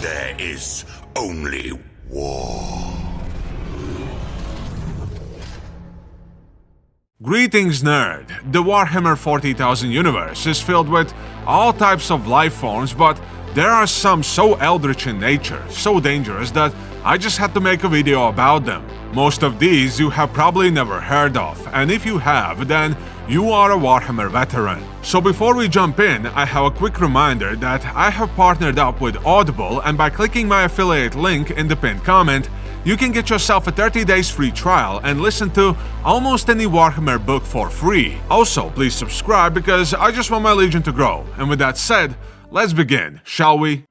there is only war. Greetings, nerd! The Warhammer 40,000 universe is filled with all types of life forms, but there are some so eldritch in nature, so dangerous that I just had to make a video about them. Most of these you have probably never heard of, and if you have, then you are a Warhammer veteran. So before we jump in, I have a quick reminder that I have partnered up with Audible, and by clicking my affiliate link in the pinned comment, you can get yourself a 30 days free trial and listen to almost any Warhammer book for free. Also, please subscribe because I just want my legion to grow. And with that said, let's begin, shall we?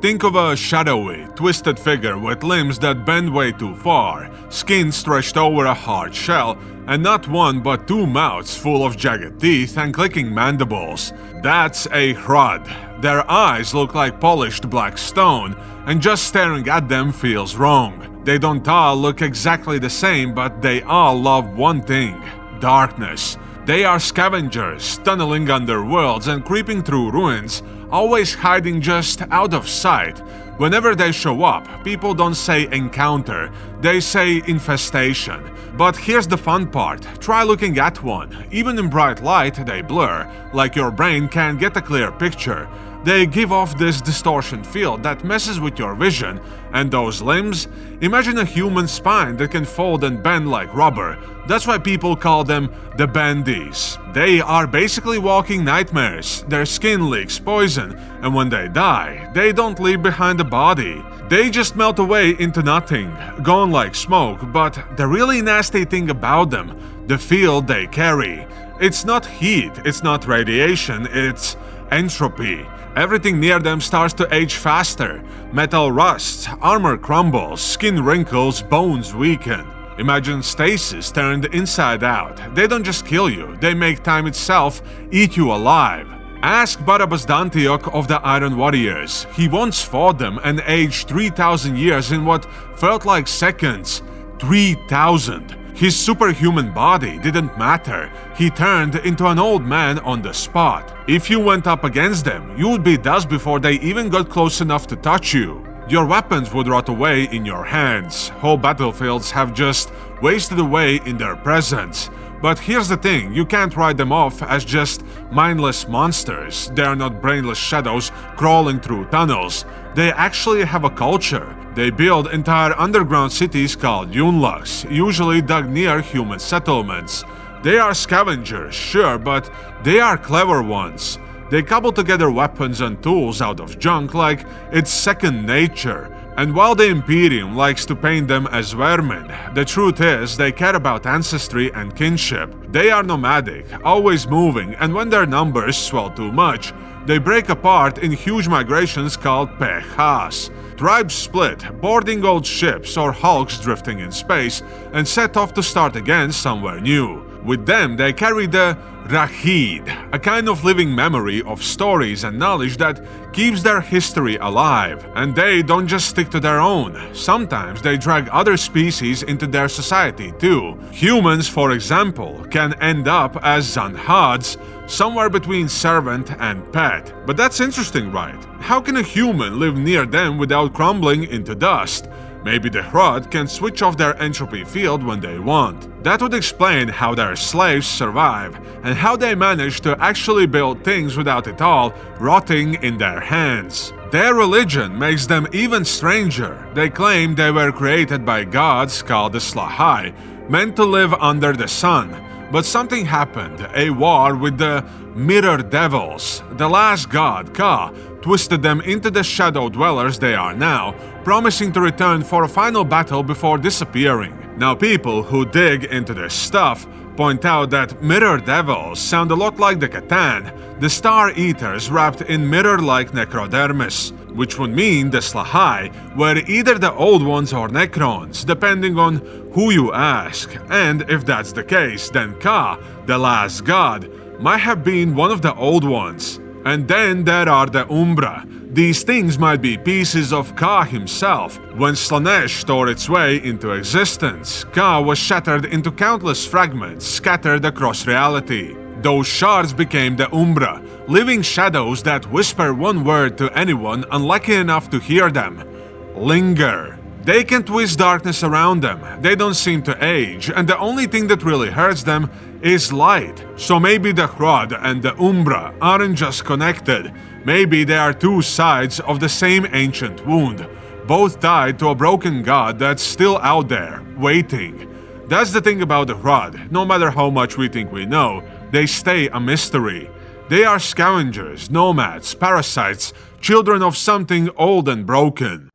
Think of a shadowy, twisted figure with limbs that bend way too far, skin stretched over a hard shell, and not one but two mouths full of jagged teeth and clicking mandibles. That's a Hrud. Their eyes look like polished black stone, and just staring at them feels wrong. They don't all look exactly the same, but they all love one thing: darkness. They are scavengers, tunneling under worlds and creeping through ruins, always hiding just out of sight. Whenever they show up, people don't say encounter, they say infestation. But here's the fun part: try looking at one. Even in bright light, they blur, like your brain can't get a clear picture. They give off this distortion field that messes with your vision, and those limbs? Imagine a human spine that can fold and bend like rubber. That's why people call them the bendies. They are basically walking nightmares. Their skin leaks poison, and when they die, they don't leave behind a body. They just melt away into nothing, gone like smoke. But the really nasty thing about them, the field they carry. It's not heat, it's not radiation, it's entropy. Everything near them starts to age faster. Metal rusts, armor crumbles, skin wrinkles, bones weaken. Imagine stasis turned inside out. They don't just kill you, they make time itself eat you alive. Ask Barabas Dantiok of the Iron Warriors. He once fought them and aged 3,000 years in what felt like seconds. 3,000. His superhuman body didn't matter. He turned into an old man on the spot. If you went up against them, you would be dust before they even got close enough to touch you. Your weapons would rot away in your hands. Whole battlefields have just wasted away in their presence. But here's the thing, you can't write them off as just mindless monsters. They are not brainless shadows crawling through tunnels. They actually have a culture. They build entire underground cities called Yunlux, usually dug near human settlements. They are scavengers, sure, but they are clever ones. They cobble together weapons and tools out of junk like it's second nature. And while the Imperium likes to paint them as vermin, the truth is they care about ancestry and kinship. They are nomadic, always moving, and when their numbers swell too much, they break apart in huge migrations called pechas. Tribes split, boarding old ships or hulks drifting in space, and set off to start again somewhere new. With them, they carry the Rak'gol, a kind of living memory of stories and knowledge that keeps their history alive. And they don't just stick to their own. Sometimes they drag other species into their society too. Humans, for example, can end up as Zanhads, somewhere between servant and pet. But that's interesting, right? How can a human live near them without crumbling into dust? Maybe the Hrud can switch off their entropy field when they want. That would explain how their slaves survive, and how they manage to actually build things without it all rotting in their hands. Their religion makes them even stranger. They claim they were created by gods called the Slaugth, meant to live under the sun. But something happened, a war with the Mirror Devils. The last god, Ka, twisted them into the shadow dwellers they are now, promising to return for a final battle before disappearing. Now people who dig into this stuff point out that Mirror Devils sound a lot like the Catan, the Star Eaters wrapped in mirror-like necrodermis, which would mean the Slaugth were either the Old Ones or Necrons, depending on who you ask. And if that's the case, then Ka, the last god, might have been one of the Old Ones. And then there are the Umbra. These things might be pieces of Ka himself. When Slaanesh tore its way into existence, Ka was shattered into countless fragments scattered across reality. Those shards became the Umbra, living shadows that whisper one word to anyone unlucky enough to hear them: linger. They can twist darkness around them, they don't seem to age, and the only thing that really hurts them is light. So maybe the Hrud and the Umbra aren't just connected, maybe they are two sides of the same ancient wound, both tied to a broken god that's still out there, waiting. That's the thing about the Hrud, no matter how much we think we know, they stay a mystery. They are scavengers, nomads, parasites, children of something old and broken.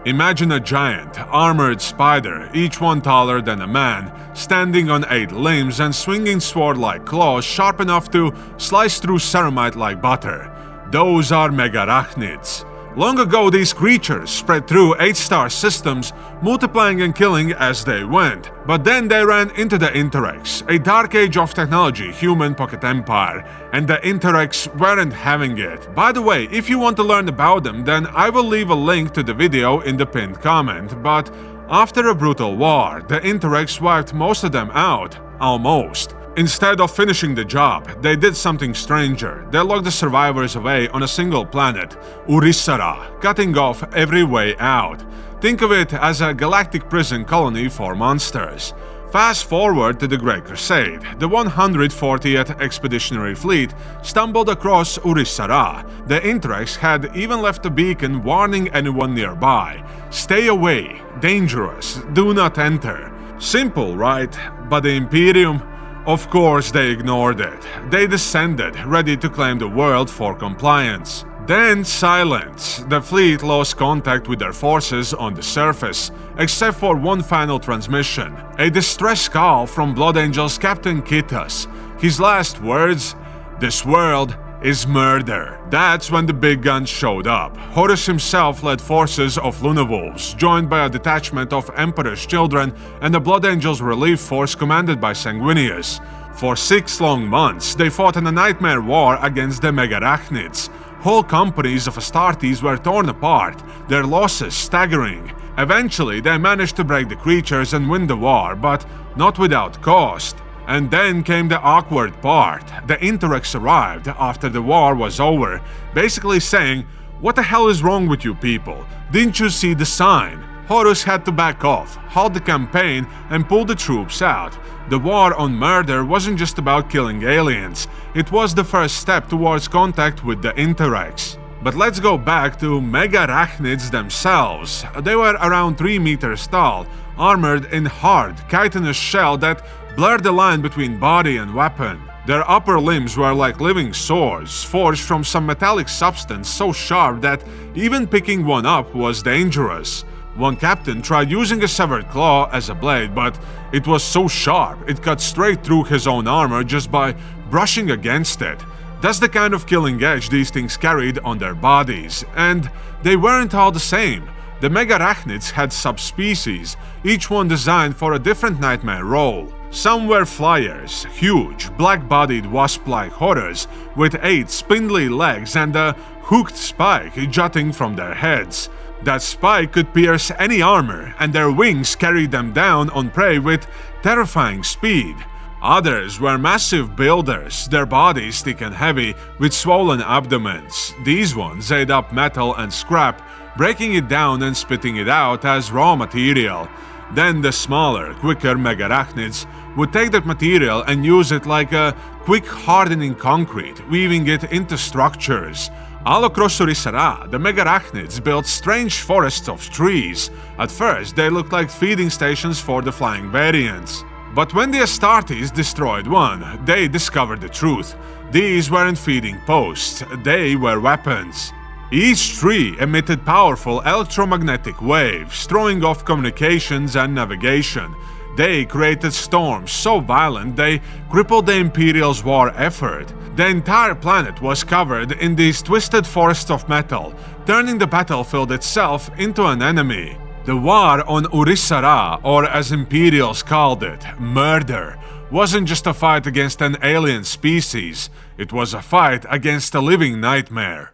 Imagine a giant, armored spider, each one taller than a man, standing on 8 limbs and swinging sword-like claws sharp enough to slice through ceramite like butter. Those are Megarachnids. Long ago, these creatures spread through 8-star systems, multiplying and killing as they went. But then they ran into the Interrex, a dark age of technology human pocket empire, and the Interrex weren't having it. By the way, if you want to learn about them, then I will leave a link to the video in the pinned comment, but after a brutal war, the Interrex wiped most of them out. Almost. Instead of finishing the job, they did something stranger. They locked the survivors away on a single planet, Urissara, cutting off every way out. Think of it as a galactic prison colony for monsters. Fast forward to the Great Crusade. The 140th Expeditionary Fleet stumbled across Urissara. The Interrex had even left a beacon warning anyone nearby. Stay away, dangerous, do not enter. Simple, right? But the Imperium? Of course they ignored it. They descended, ready to claim the world for compliance. Then silence. The fleet lost contact with their forces on the surface, except for one final transmission. A distress call from Blood Angel's Captain Kittas. His last words: "This world is murder." That's when the big guns showed up. Horus himself led forces of Lunavulves, joined by a detachment of Emperor's children and the Blood Angels relief force commanded by Sanguinius. For 6 long months, they fought in a nightmare war against the Megarachnids. Whole companies of Astartes were torn apart, their losses staggering. Eventually, they managed to break the creatures and win the war, but not without cost. And then came the awkward part. The Interrex arrived after the war was over, basically saying, "What the hell is wrong with you people? Didn't you see the sign?" Horus had to back off, halt the campaign, and pull the troops out. The war on murder wasn't just about killing aliens, it was the first step towards contact with the Interrex. But let's go back to Megarachnids themselves. They were around 3 meters tall, armored in hard, chitinous shell that blurred the line between body and weapon. Their upper limbs were like living swords, forged from some metallic substance so sharp that even picking one up was dangerous. One captain tried using a severed claw as a blade, but it was so sharp it cut straight through his own armor just by brushing against it. That's the kind of killing edge these things carried on their bodies, and they weren't all the same. The Megarachnids had subspecies, each one designed for a different nightmare role. Some were flyers, huge, black-bodied wasp-like horrors with 8 spindly legs and a hooked spike jutting from their heads. That spike could pierce any armor, and their wings carried them down on prey with terrifying speed. Others were massive builders, their bodies thick and heavy, with swollen abdomens. These ones ate up metal and scrap, breaking it down and spitting it out as raw material. Then the smaller, quicker Megarachnids would take that material and use it like a quick hardening concrete, weaving it into structures. All across Urissara, the Megarachnids built strange forests of trees. At first, they looked like feeding stations for the flying variants. But when the Astartes destroyed one, they discovered the truth. These weren't feeding posts, they were weapons. Each tree emitted powerful electromagnetic waves, throwing off communications and navigation. They created storms so violent they crippled the Imperial's war effort. The entire planet was covered in these twisted forests of metal, turning the battlefield itself into an enemy. The war on Urissara, or as Imperials called it, murder, wasn't just a fight against an alien species, it was a fight against a living nightmare.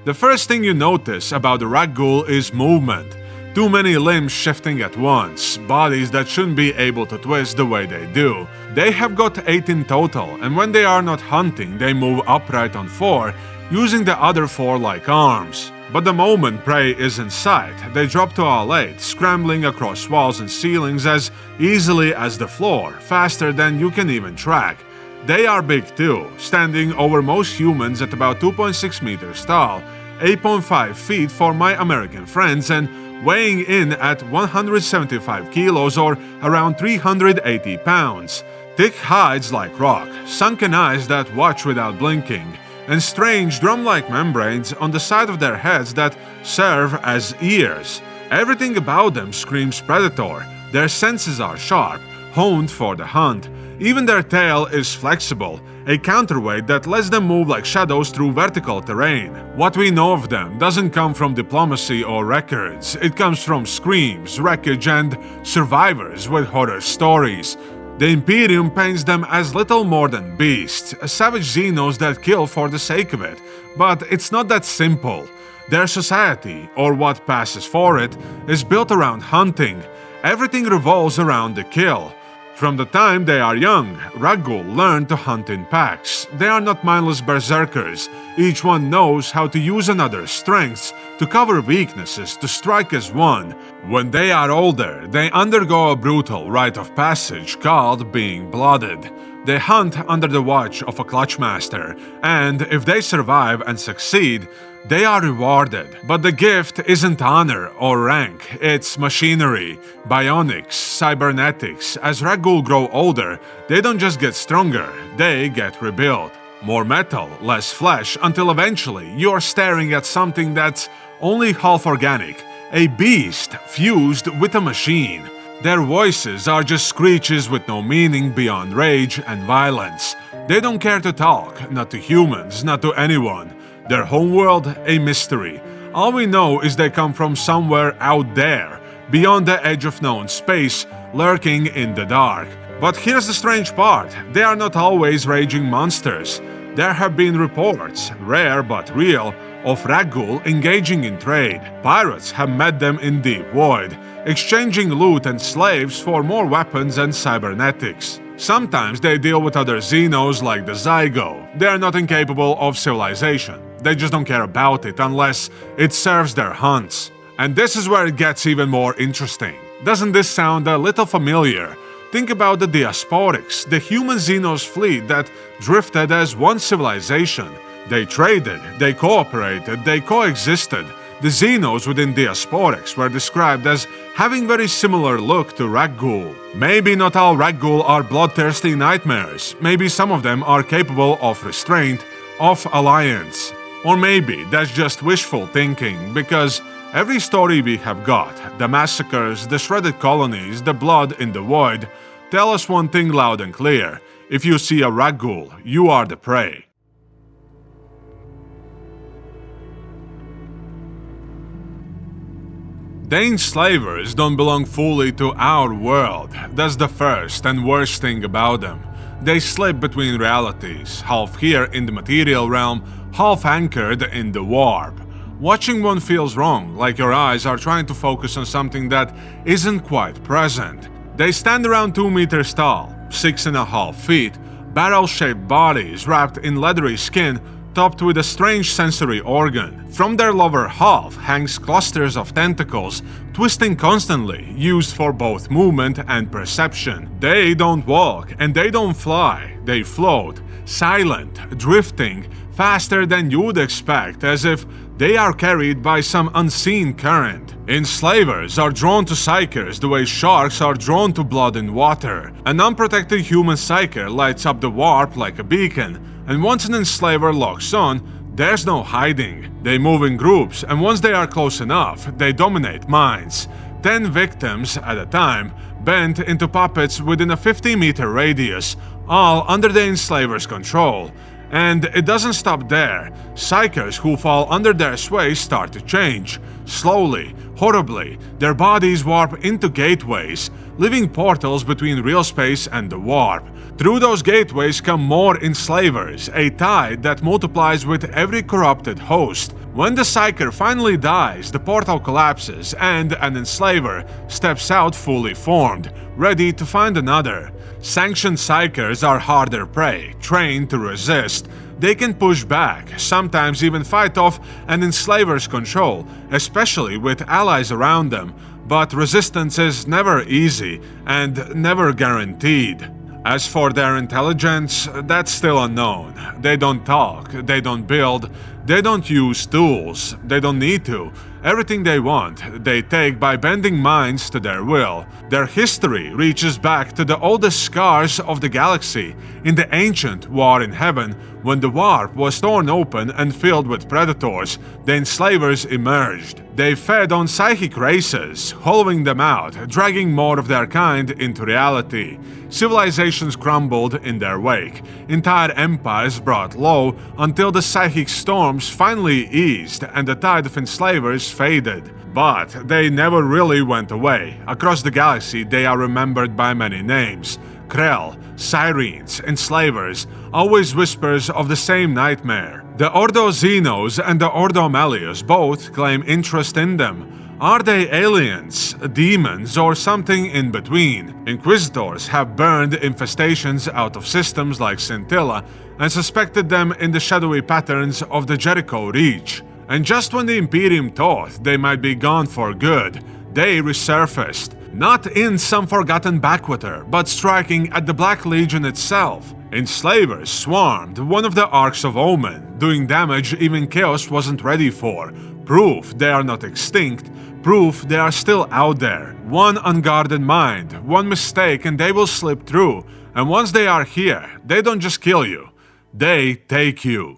The first thing you notice about the Rak'gol is movement. Too many limbs shifting at once, bodies that shouldn't be able to twist the way they do. They have got 8 in total, and when they are not hunting, they move upright on 4, using the other 4 like arms. But the moment prey is in sight, they drop to all 8, scrambling across walls and ceilings as easily as the floor, faster than you can even track. They are big too, standing over most humans at about 2.6 meters tall, 8.5 feet for my American friends, and weighing in at 175 kilos or around 380 pounds. Thick hides like rock, sunken eyes that watch without blinking, and strange drum-like membranes on the side of their heads that serve as ears. Everything about them screams predator. Their senses are sharp, honed for the hunt. Even their tail is flexible, a counterweight that lets them move like shadows through vertical terrain. What we know of them doesn't come from diplomacy or records. It comes from screams, wreckage, and survivors with horror stories. The Imperium paints them as little more than beasts, savage xenos that kill for the sake of it. But it's not that simple. Their society, or what passes for it, is built around hunting. Everything revolves around the kill. From the time they are young, Rak'gol learn to hunt in packs. They are not mindless berserkers. Each one knows how to use another's strengths, to cover weaknesses, to strike as one. When they are older, they undergo a brutal rite of passage called being blooded. They hunt under the watch of a clutchmaster, and if they survive and succeed, they are rewarded. But the gift isn't honor or rank, it's machinery, bionics, cybernetics. As Rak'gol grow older, they don't just get stronger, they get rebuilt. More metal, less flesh, until eventually you're staring at something that's only half organic, a beast fused with a machine. Their voices are just screeches with no meaning beyond rage and violence. They don't care to talk, not to humans, not to anyone. Their homeworld, a mystery. All we know is they come from somewhere out there, beyond the edge of known space, lurking in the dark. But here's the strange part, they are not always raging monsters. There have been reports, rare but real, of Rak'gol engaging in trade. Pirates have met them in deep void, exchanging loot and slaves for more weapons and cybernetics. Sometimes they deal with other xenos like the Zygo. They are not incapable of civilization. They just don't care about it unless it serves their hunts. And this is where it gets even more interesting. Doesn't this sound a little familiar? Think about the Diasporics, the human xenos fleet that drifted as one civilization. They traded, they cooperated, they coexisted. The xenos within Diasporics were described as having very similar look to Rak'gol. Maybe not all Rak'gol are bloodthirsty nightmares. Maybe some of them are capable of restraint, of alliance. Or maybe that's just wishful thinking, because every story we have got, the massacres, the shredded colonies, the blood in the void, tell us one thing loud and clear. If you see a Rak'gol, you are the prey. The Enslvers don't belong fully to our world. That's the first and worst thing about them. They slip between realities, half here in the material realm, half anchored in the warp. Watching one feels wrong, like your eyes are trying to focus on something that isn't quite present. They stand around 2 meters tall, 6.5 feet, barrel-shaped bodies wrapped in leathery skin, topped with a strange sensory organ. From their lower half hangs clusters of tentacles, twisting constantly, used for both movement and perception. They don't walk and they don't fly, they float, silent, drifting, faster than you would expect, as if they are carried by some unseen current. Enslvers are drawn to psychers the way sharks are drawn to blood in water. An unprotected human psyker lights up the warp like a beacon, and once an Enslver locks on, there's no hiding. They move in groups, and once they are close enough, they dominate minds. 10 victims at a time, bent into puppets within a 50-meter radius, all under the Enslver's control. And it doesn't stop there. Psychers who fall under their sway start to change. Slowly, horribly, their bodies warp into gateways, leaving portals between real space and the warp. Through those gateways come more Enslvers, a tide that multiplies with every corrupted host. When the Psyker finally dies, the portal collapses and an Enslver steps out fully formed, ready to find another. Sanctioned Psykers are harder prey, trained to resist. They can push back, sometimes even fight off an Enslver's control, especially with allies around them, but resistance is never easy and never guaranteed. As for their intelligence, that's still unknown. They don't talk, they don't build, they don't use tools, they don't need to. Everything they want, they take by bending minds to their will. Their history reaches back to the oldest scars of the galaxy, in the ancient War in Heaven, when the warp was torn open and filled with predators, the Enslvers emerged. They fed on psychic races, hollowing them out, dragging more of their kind into reality. Civilizations crumbled in their wake, entire empires brought low, until the psychic storms finally eased and the tide of Enslvers faded. But they never really went away. Across the galaxy they are remembered by many names. Krell, Sirens, Enslvers, always whispers of the same nightmare. The Ordo XENOS and the Ordo Melius both claim interest in them. Are they aliens, demons, or something in between? Inquisitors have burned infestations out of systems like Scintilla and suspected them in the shadowy patterns of the Jericho Reach. And just when the Imperium thought they might be gone for good, they resurfaced. Not in some forgotten backwater, but striking at the Black Legion itself. Enslvers swarmed one of the Arcs of Omen, doing damage even Chaos wasn't ready for. Proof they are not extinct, proof they are still out there. One unguarded mind, one mistake and they will slip through. And once they are here, they don't just kill you, they take you.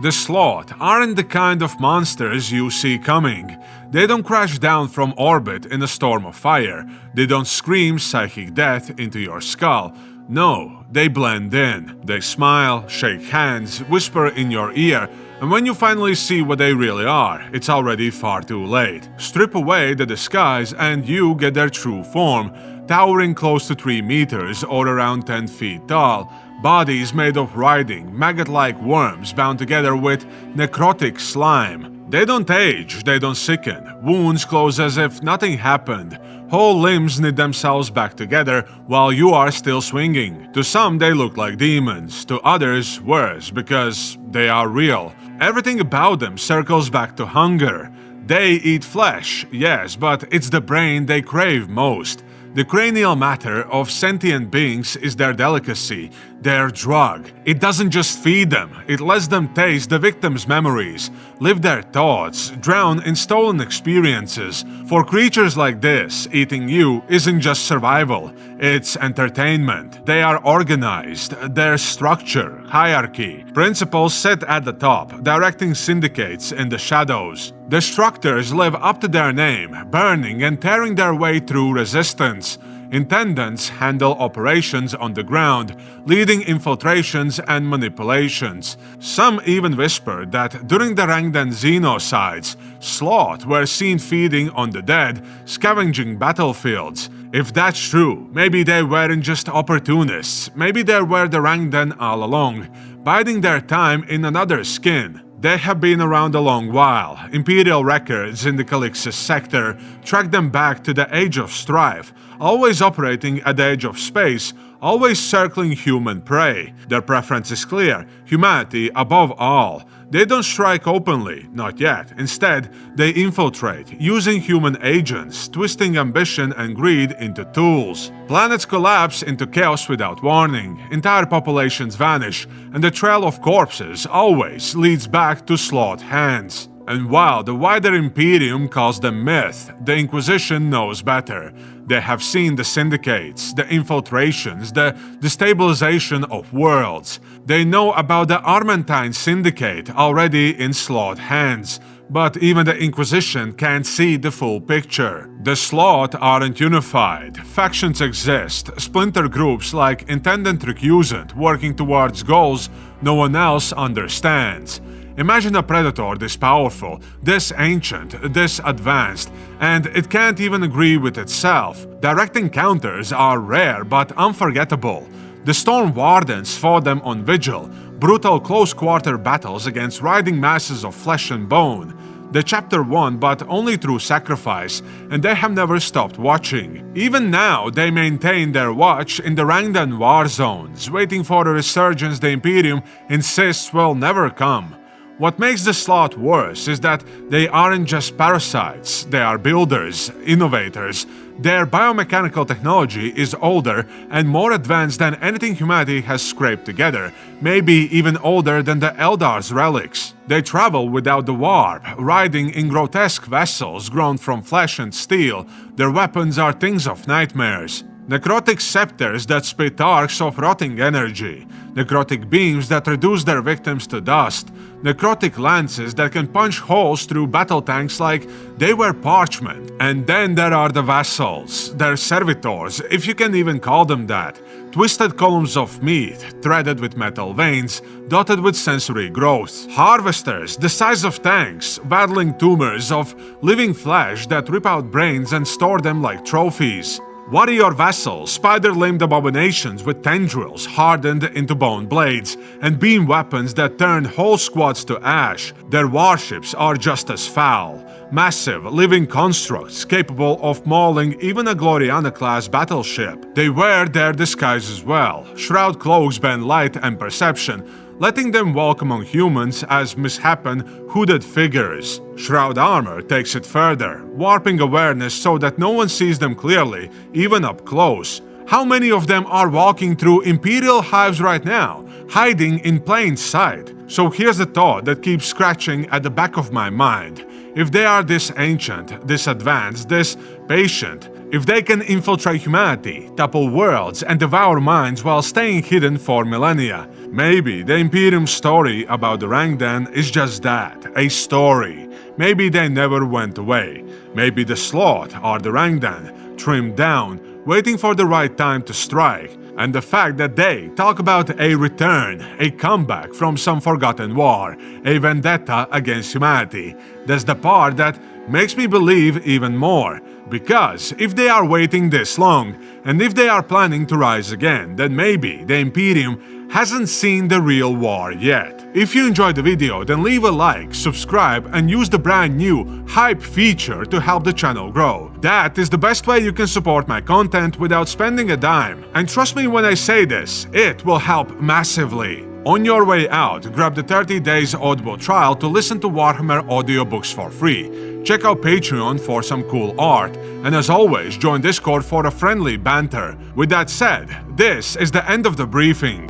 The Slaugth aren't the kind of monsters you see coming. They don't crash down from orbit in a storm of fire. They don't scream psychic death into your skull. No, they blend in. They smile, shake hands, whisper in your ear, and when you finally see what they really are, it's already far too late. Strip away the disguise and you get their true form, towering close to 3 meters or around 10 feet tall. Bodies made of writhing, maggot-like worms bound together with necrotic slime. They don't age, they don't sicken. Wounds close as if nothing happened. Whole limbs knit themselves back together while you are still swinging. To some they look like demons, to others worse because they are real. Everything about them circles back to hunger. They eat flesh, yes, but it's the brain they crave most. The cranial matter of sentient beings is their delicacy, their drug. It doesn't just feed them, it lets them taste the victim's memories, live their thoughts, drown in stolen experiences. For creatures like this, eating you isn't just survival, it's entertainment. They are organized, their structure, hierarchy, principles set at the top, directing syndicates in the shadows. The structures live up to their name, burning and tearing their way through resistance. Intendants handle operations on the ground, leading infiltrations and manipulations. Some even whispered that during the Rangdan genocides, Slaugth were seen feeding on the dead, scavenging battlefields. If that's true, maybe they weren't just opportunists, maybe they were the Rangdan all along, biding their time in another skin. They have been around a long while. Imperial records in the Calixis sector track them back to the Age of Strife, always operating at the edge of space, always circling human prey. Their preference is clear, humanity above all. They don't strike openly, not yet. Instead, they infiltrate, using human agents, twisting ambition and greed into tools. Planets collapse into chaos without warning, entire populations vanish, and the trail of corpses always leads back to Slaught's hands. And while the wider Imperium calls them myth, the Inquisition knows better. They have seen the syndicates, the infiltrations, the destabilization of worlds. They know about the Armentine Syndicate already in Slaught's hands. But even the Inquisition can't see the full picture. The Slaugth aren't unified. Factions exist, splinter groups like Intendant Recusant working towards goals no one else understands. Imagine a predator this powerful, this ancient, this advanced, and it can't even agree with itself. Direct encounters are rare but unforgettable. The Storm Wardens fought them on Vigil, brutal close-quarter battles against riding masses of flesh and bone. The chapter won, but only through sacrifice, and they have never stopped watching. Even now, they maintain their watch in the Rangdan war zones, waiting for the resurgence the Imperium insists will never come. What makes the Slaugth worse is that they aren't just parasites, they are builders, innovators. Their biomechanical technology is older and more advanced than anything humanity has scraped together, maybe even older than the Eldar's relics. They travel without the warp, riding in grotesque vessels grown from flesh and steel. Their weapons are things of nightmares. Necrotic scepters that spit arcs of rotting energy, necrotic beams that reduce their victims to dust, necrotic lances that can punch holes through battle tanks like they were parchment. And then there are the vassals, their servitors, if you can even call them that. Twisted columns of meat, threaded with metal veins, dotted with sensory growth. Harvesters, the size of tanks, battling tumors of living flesh that rip out brains and store them like trophies. Warrior vassals, spider-limbed abominations with tendrils hardened into bone blades, and beam weapons that turn whole squads to ash. Their warships are just as foul. Massive, living constructs capable of mauling even a Gloriana-class battleship. They wear their disguises well. Shroud cloaks bend light and perception, letting them walk among humans as misshapen, hooded figures. Shroud armor takes it further, warping awareness so that no one sees them clearly, even up close. How many of them are walking through Imperial hives right now, hiding in plain sight? So here's the thought that keeps scratching at the back of my mind. If they are this ancient, this advanced, this patient, if they can infiltrate humanity, topple worlds, and devour minds while staying hidden for millennia, maybe the Imperium's story about the Rangdan is just that, a story. Maybe they never went away. Maybe the Slaugth are the Rangdan, trimmed down, waiting for the right time to strike. And the fact that they talk about a return, a comeback from some forgotten war, a vendetta against humanity, that's the part that makes me believe even more. Because if they are waiting this long, and if they are planning to rise again, then maybe the Imperium hasn't seen the real war yet. If you enjoyed the video, then leave a like, subscribe, and use the brand new hype feature to help the channel grow. That is the best way you can support my content without spending a dime. And trust me when I say this, it will help massively. On your way out, grab the 30 days Audible trial to listen to Warhammer audiobooks for free. Check out Patreon for some cool art, and as always, join Discord for a friendly banter. With that said, this is the end of the briefing.